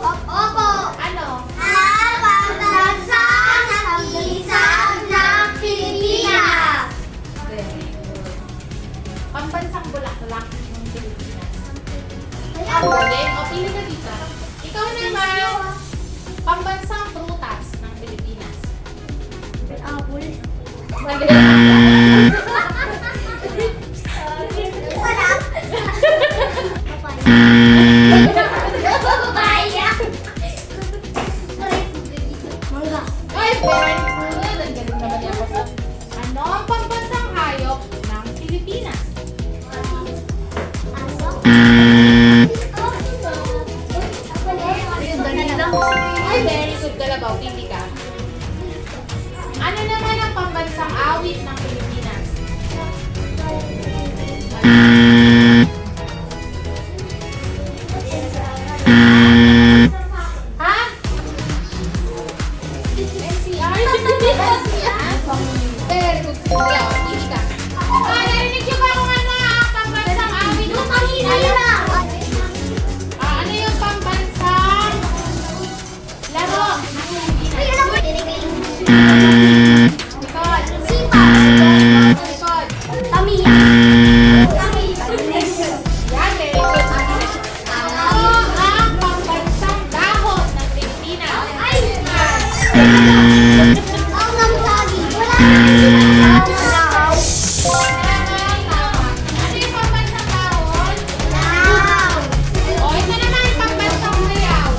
Opo. Ano? Ang pambansang sanggunian ng Pilipinas. Very good. Pambansang bulaklak ng Pilipinas. Ayan. Galing. O, pili ka dito. Ikaw naman. Pambansang prutas ng Pilipinas. Apple. Mali. Wala. Papaya. Mangga. Ay, very good. Ang galing naman niya ako sa... Ano ang pambansang hayop ng Pilipinas? Aso. Ay, very good, Kalabaw. Pili ka. Ano naman ang pambansang awit ng Pilipinas? Ha? NCR? Very good, Silvia. Pili ka. Ah, narinig niyo ba kung ano ang pambansang awit ng Pilipinas? Ano yung pambansang laro ng Pilipinas? Likod. Likod. Yan, very good. Ano ang pambansang dahon ng Pilipinas? Ano yung pambansang dahon? O, ito naman, pambansang sayaw.